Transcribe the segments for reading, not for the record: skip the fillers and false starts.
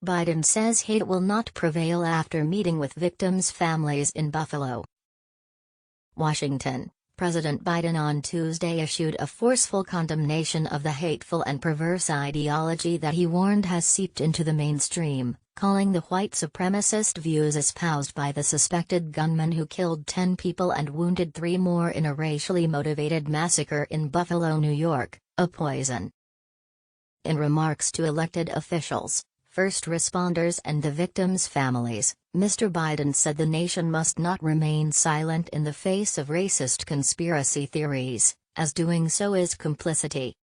Biden says hate will not prevail after meeting with victims' families in Buffalo. Washington. President Biden on Tuesday issued a forceful condemnation of the hateful and perverse ideology that he warned has seeped into the mainstream, calling the white supremacist views espoused by the suspected gunman who killed 10 people and wounded 3 more in a racially motivated massacre in Buffalo, New York, a poison. In remarks to elected officials, first responders and the victims' families, Mr. Biden said the nation must not remain silent in the face of racist conspiracy theories, as doing so is complicity.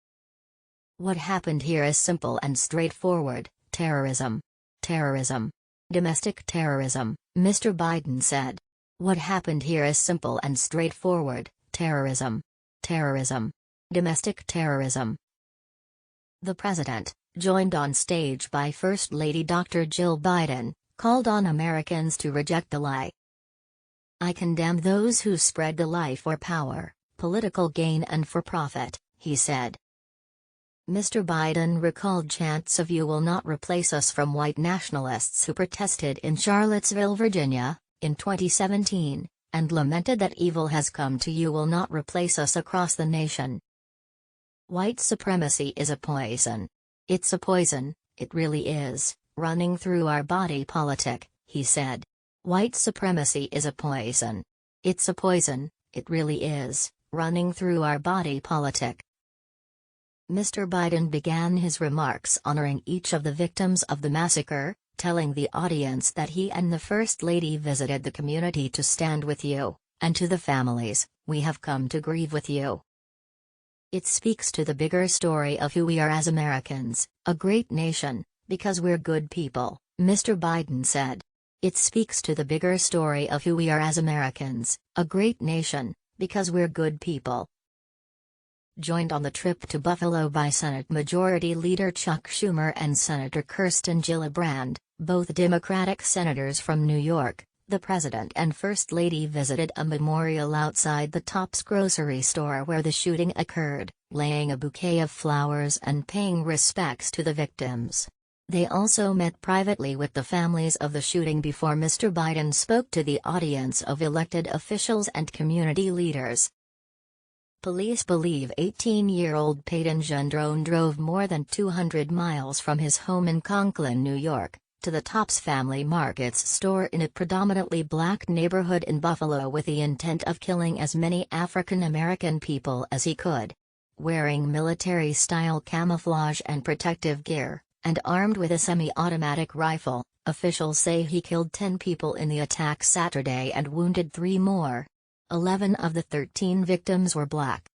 What happened here is simple and straightforward: terrorism. Terrorism. Domestic terrorism, Mr. Biden said. What happened here is simple and straightforward: terrorism. Terrorism. Domestic terrorism. The president, joined on stage by First Lady Dr. Jill Biden, called on Americans to reject the lie. "I condemn those who spread the lie for power, political gain and for profit," he said. Mr. Biden recalled chants of "You will not replace us" from white nationalists who protested in Charlottesville, Virginia, in 2017, and lamented that evil has come to "You will not replace us" across the nation. "White supremacy is a poison. It's a poison, it really is, running through our body politic," he said. "White supremacy is a poison. It's a poison, it really is, running through our body politic." Mr. Biden began his remarks honoring each of the victims of the massacre, telling the audience that he and the First Lady visited the community to stand with you, and to the families, "We have come to grieve with you." "It speaks to the bigger story of who we are as Americans, a great nation, because we're good people," Mr. Biden said. "It speaks to the bigger story of who we are as Americans, a great nation, because we're good people." Joined on the trip to Buffalo by Senate Majority Leader Chuck Schumer and Senator Kirsten Gillibrand, both Democratic senators from New York, the President and First Lady visited a memorial outside the Tops grocery store where the shooting occurred, laying a bouquet of flowers and paying respects to the victims. They also met privately with the families of the shooting before Mr. Biden spoke to the audience of elected officials and community leaders. Police believe 18-year-old Peyton Gendron drove more than 200 miles from his home in Conklin, New York, to the Tops Family Markets store in a predominantly black neighborhood in Buffalo with the intent of killing as many African American people as he could. Wearing military-style camouflage and protective gear, and armed with a semi-automatic rifle, officials say he killed 10 people in the attack Saturday and wounded 3 more. 11 of the 13 victims were black.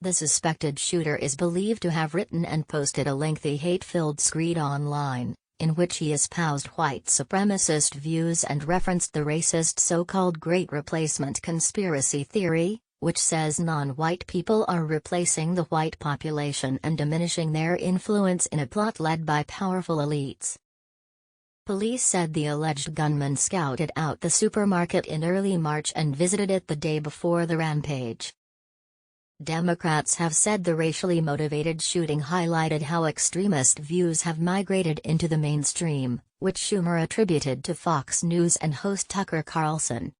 The suspected shooter is believed to have written and posted a lengthy hate-filled screed online, in which he espoused white supremacist views and referenced the racist so-called Great Replacement conspiracy theory, which says non-white people are replacing the white population and diminishing their influence in a plot led by powerful elites. Police said the alleged gunman scouted out the supermarket in early March and visited it the day before the rampage. Democrats have said the racially motivated shooting highlighted how extremist views have migrated into the mainstream, which Schumer attributed to Fox News and host Tucker Carlson.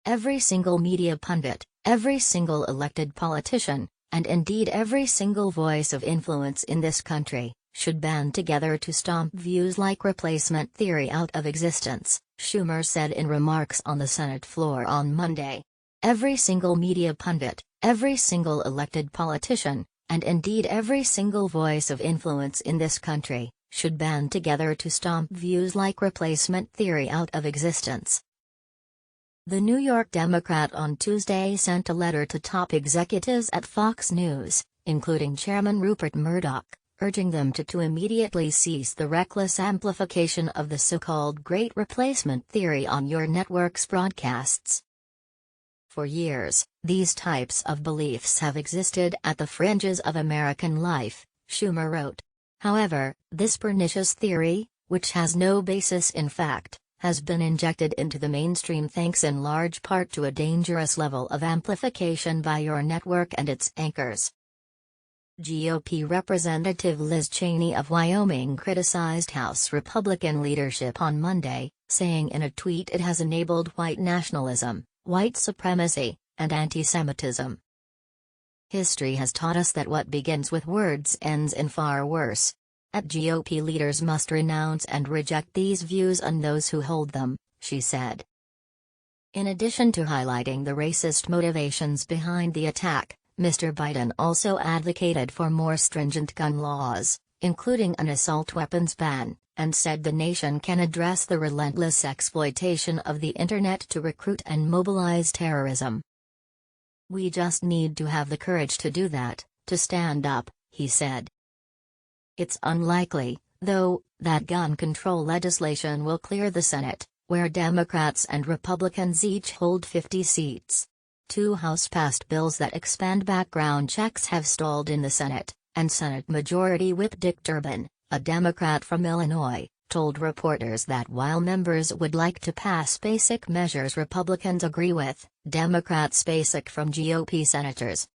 "Every single media pundit, every single elected politician, and indeed every single voice of influence in this country, should band together to stomp views like replacement theory out of existence," Schumer said in remarks on the Senate floor on Monday. "Every single media pundit, every single elected politician, and indeed every single voice of influence in this country, should band together to stomp views like replacement theory out of existence." The New York Democrat on Tuesday sent a letter to top executives at Fox News, including Chairman Rupert Murdoch, urging them to immediately cease the reckless amplification of the so-called Great Replacement theory on your network's broadcasts. "For years, these types of beliefs have existed at the fringes of American life," Schumer wrote. "However, this pernicious theory, which has no basis in fact, has been injected into the mainstream thanks in large part to a dangerous level of amplification by your network and its anchors." GOP Representative Liz Cheney of Wyoming criticized House Republican leadership on Monday, saying in a tweet it has enabled white nationalism, white supremacy, and anti-Semitism. History has taught us that what begins with words ends in far worse. GOP leaders must renounce and reject these views and those who hold them, she said. In addition to highlighting the racist motivations behind the attack, Mr. Biden also advocated for more stringent gun laws, including an assault weapons ban, and said the nation can address the relentless exploitation of the Internet to recruit and mobilize terrorism. "We just need to have the courage to do that, to stand up," he said. It's unlikely, though, that gun control legislation will clear the Senate, where Democrats and Republicans each hold 50 seats. 2 House-passed bills that expand background checks have stalled in the Senate, and Senate Majority Whip Dick Durbin, a Democrat from Illinois, told reporters that while members would like to pass basic measures Republicans agree with, Democrats basic from GOP senators,